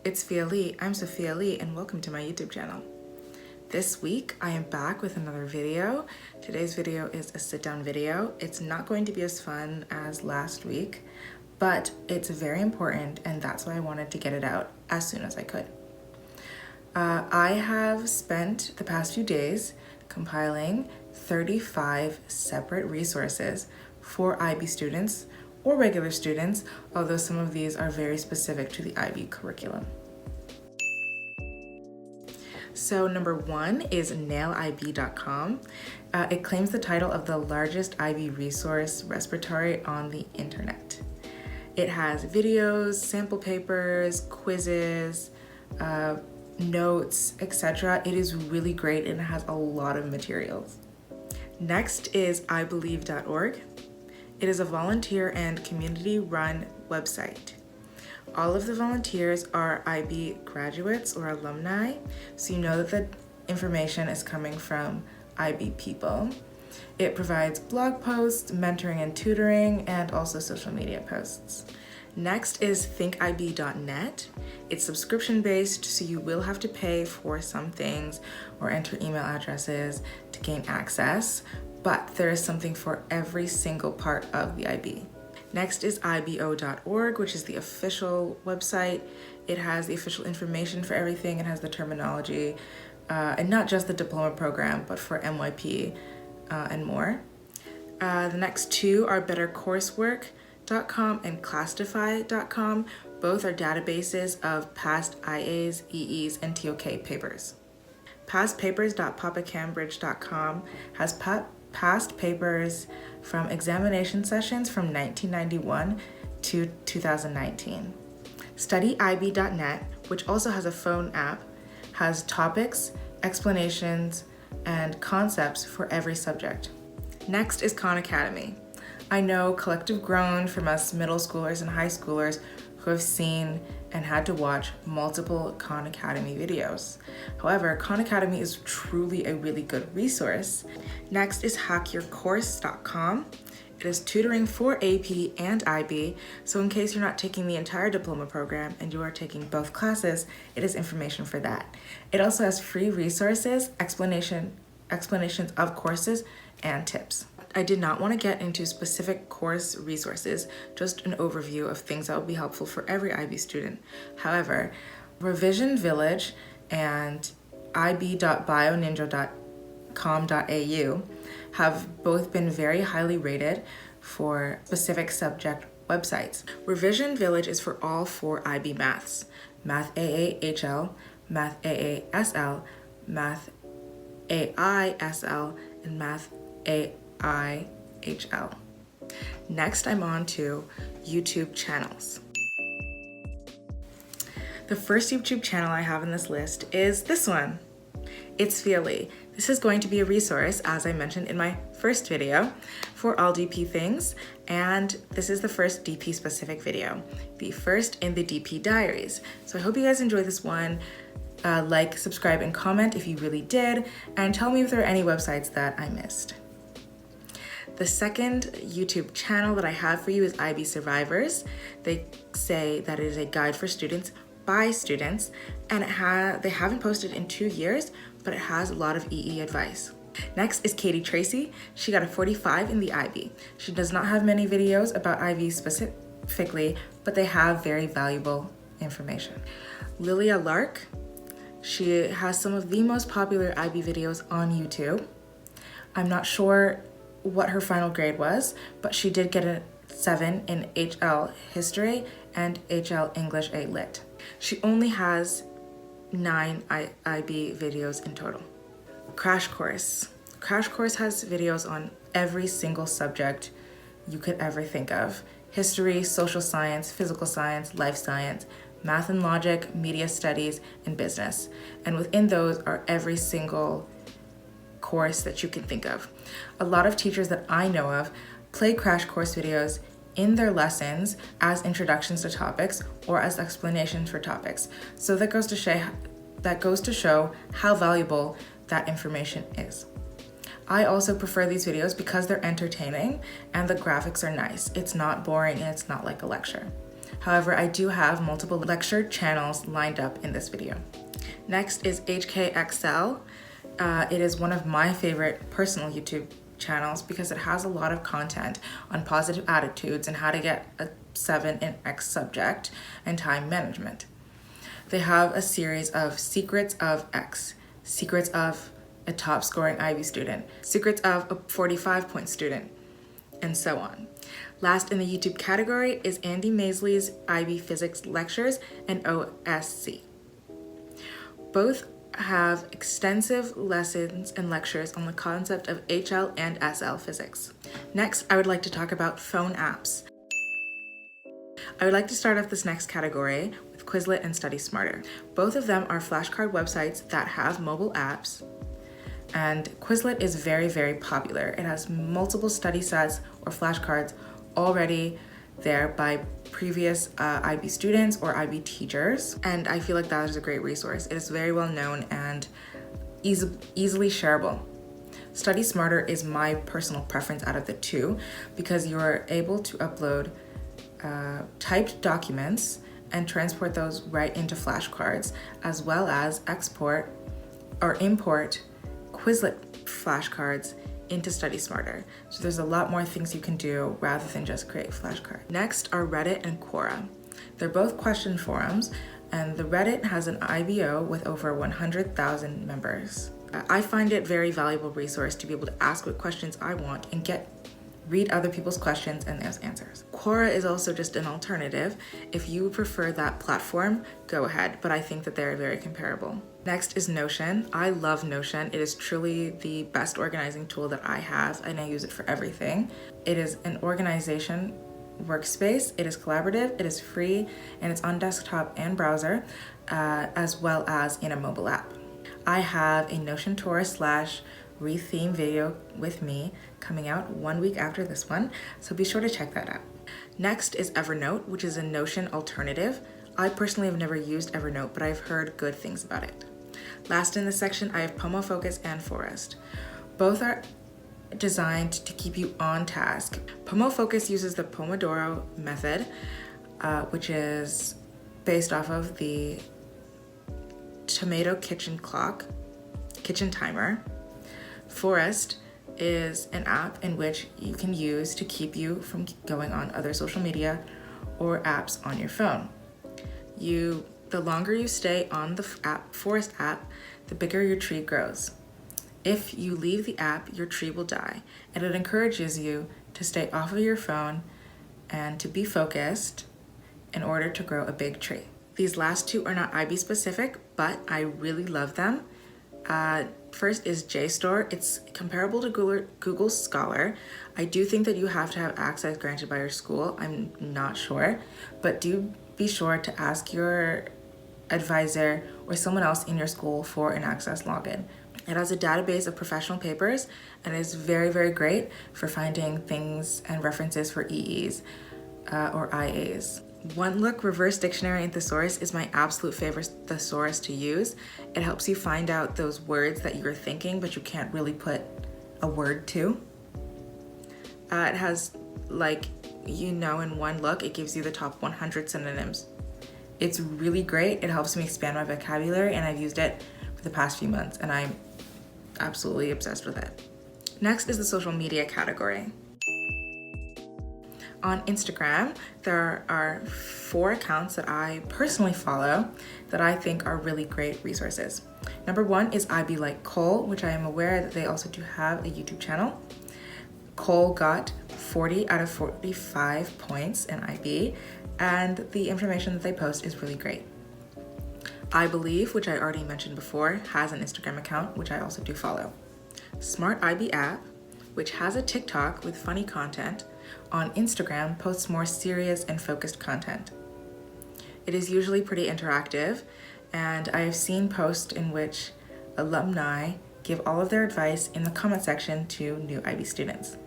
it's Fia Lee. I'm Sophia Lee and welcome to my YouTube channel. This week I am back with another video. Today's video is a sit-down video. It's not going to be as fun as last week, but it's very important and that's why I wanted to get it out as soon as I could. I have spent the past few days compiling 35 separate resources for IB students or regular students, although some of these are very specific to the IB curriculum. So number one is nailib.com. It claims the title of the largest IB resource repository on the internet. It has videos, sample papers, quizzes, notes, etc. It is really great and it has a lot of materials. Next is ibelieve.org. It is a volunteer and community-run website. All of the volunteers are IB graduates or alumni, so you know that the information is coming from IB people. It provides blog posts, mentoring and tutoring, and also social media posts. Next is thinkib.net. It's subscription-based, so you will have to pay for some things or enter email addresses to gain access, but there is something for every single part of the IB. Next is ibo.org, which is the official website. It has the official information for everything. It has the terminology, and not just the diploma program, but for MYP and more. The next two are bettercoursework.com and classify.com. Both are databases of past IAs, EEs, and TOK papers. Pastpapers.papacambridge.com has past papers from examination sessions from 1991 to 2019. StudyIB.net, which also has a phone app, has topics, explanations, and concepts for every subject. Next is Khan Academy. I know collective groan from us middle schoolers and high schoolers who have seen and had to watch multiple Khan Academy videos. However, Khan Academy is truly a really good resource. Next is hackyourcourse.com. It is tutoring for AP and IB, so in case you're not taking the entire diploma program and you are taking both classes, it is information for that. It also has free resources, explanations of courses, and tips. I did not want to get into specific course resources, just an overview of things that will be helpful for every IB student. However, Revision Village and ib.bioninja.com.au have both been very highly rated for specific subject websites. Revision Village is for all four IB maths: Math AA HL, Math AA SL, Math AI SL, and Math AIHL. Next, I'm on to YouTube channels. The first YouTube channel I have in this list is this one. It's Fia Lee. This is going to be a resource, as I mentioned in my first video, for all DP things, and this is the first DP specific video, the first in the DP Diaries. So I hope you guys enjoy this one. Like, subscribe, and comment if you really did, and tell me if there are any websites that I missed. The second YouTube channel that I have for you is IB Survivors. They say that it is a guide for students by students, and they haven't posted in 2 years, but it has a lot of EE advice. Next is Katie Tracy. She got a 45 in the IB. She does not have many videos about IB specifically, but they have very valuable information. Lilia Lark. She has some of the most popular IB videos on YouTube. I'm not sure what her final grade was, but she did get a 7 in HL History and HL English A Lit. She only has 9 IB videos in total. Crash Course. Crash Course has videos on every single subject you could ever think of: history, social science, physical science, life science, math and logic, media studies, and business. And within those are every single course that you can think of. A lot of teachers that I know of play Crash Course videos in their lessons as introductions to topics or as explanations for topics. So that goes to show how valuable that information is. I also prefer these videos because they're entertaining and the graphics are nice. It's not boring and it's not like a lecture. However, I do have multiple lecture channels lined up in this video. Next is HKXL. It is one of my favorite personal YouTube channels because it has a lot of content on positive attitudes and how to get a 7 in X subject and time management. They have a series of Secrets of X, Secrets of a top scoring IB student, Secrets of a 45-point student, and so on. Last in the YouTube category is Andy Maisley's IB Physics Lectures and OSC. Both have extensive lessons and lectures on the concept of HL and SL physics. Next, I would like to talk about phone apps. I would like to start off this next category with Quizlet and Study Smarter. Both of them are flashcard websites that have mobile apps, and Quizlet is very, very popular. It has multiple study sets or flashcards already there by previous IB students or IB teachers, and I feel like that is a great resource. It is very well known and easily shareable. Study Smarter is my personal preference out of the two because you're able to upload typed documents and transport those right into flashcards, as well as export or import Quizlet flashcards into Study Smarter. So there's a lot more things you can do rather than just create flashcards. Next are Reddit and Quora. They're both question forums, and the Reddit has an IBO with over 100,000 members. I find it a very valuable resource to be able to ask what questions I want and read other people's questions and those answers. Quora is also just an alternative. If you prefer that platform, go ahead, but I think that they're very comparable. Next is Notion. I love Notion. It is truly the best organizing tool that I have, and I use it for everything. It is an organization workspace. It is collaborative, it is free, and it's on desktop and browser, as well as in a mobile app. I have a Notion tour / retheme video with me coming out 1 week after this one, so be sure to check that out. Next is Evernote, which is a Notion alternative. I personally have never used Evernote, but I've heard good things about it. Last in this section, I have PomoFocus and Forest. Both are designed to keep you on task. PomoFocus uses the Pomodoro method, which is based off of the Tomato kitchen timer. Forest is an app in which you can use to keep you from going on other social media or apps on your phone. The longer you stay on the Forest app, the bigger your tree grows. If you leave the app, your tree will die, and it encourages you to stay off of your phone and to be focused in order to grow a big tree. These last two are not IB specific, but I really love them. First is JSTOR. It's comparable to Google Scholar. I do think that you have to have access granted by your school. I'm not sure, but do be sure to ask your advisor or someone else in your school for an access login. It has a database of professional papers and is very, very great for finding things and references for EEs or IAs. One Look Reverse Dictionary and Thesaurus is my absolute favorite thesaurus to use. It helps you find out those words that you're thinking but you can't really put a word to. It has, in one look, it gives you the top 100 synonyms. It's really great. It helps me expand my vocabulary, and I've used it for the past few months, and I'm absolutely obsessed with it. Next is the social media category. On Instagram, there are 4 accounts that I personally follow that I think are really great resources. Number 1 is IB Like Cole, which I am aware that they also do have a YouTube channel. Cole got 40 out of 45 points in IB, and the information that they post is really great. I Believe, which I already mentioned before, has an Instagram account, which I also do follow. Smart IB App, which has a TikTok with funny content, on Instagram posts more serious and focused content. It is usually pretty interactive, and I have seen posts in which alumni give all of their advice in the comment section to new IB students.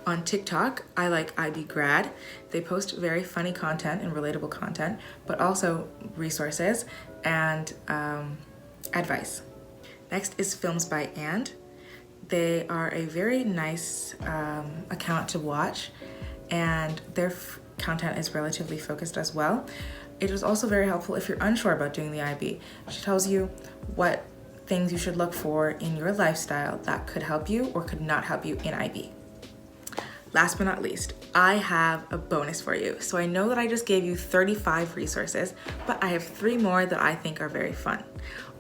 On TikTok, I like IB Grad. They post very funny content and relatable content, but also resources and advice. Next is Films by And. They are a very nice account to watch, and their content is relatively focused as well. It is also very helpful if you're unsure about doing the IB. She tells you what things you should look for in your lifestyle that could help you or could not help you in IB. Last but not least, I have a bonus for you. So I know that I just gave you 35 resources, but I have 3 more that I think are very fun.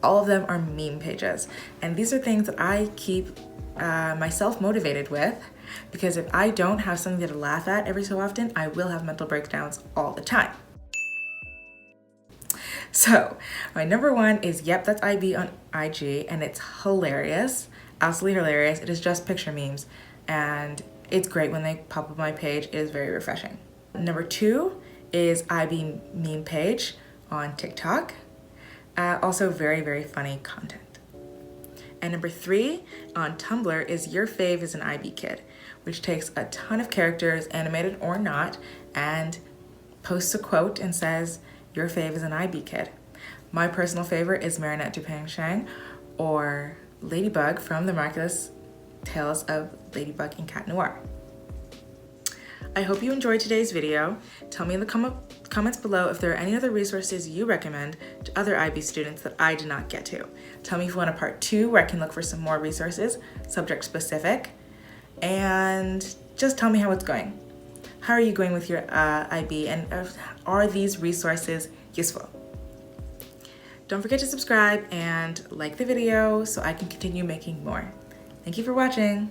All of them are meme pages. And these are things that I keep myself motivated with, because if I don't have something to laugh at every so often, I will have mental breakdowns all the time. So my number 1 is Yep, That's IB on IG, and it's hilarious, absolutely hilarious. It is just picture memes, and it's great when they pop up my page. It is very refreshing. Number 2 is IB meme page on TikTok. Also very, very funny content. And number 3 on Tumblr is Your Fave is an IB Kid, which takes a ton of characters, animated or not, and posts a quote and says, your fave is an IB kid. My personal favorite is Marinette Dupain-Chang, or Ladybug from The Miraculous Tales of Ladybug and Cat Noir. I hope you enjoyed today's video. Tell me in the comments below if there are any other resources you recommend to other IB students that I did not get to. Tell me if you want a part 2 where I can look for some more resources, subject specific, and just tell me how it's going. How are you going with your IB, and are these resources useful? Don't forget to subscribe and like the video so I can continue making more. Thank you for watching.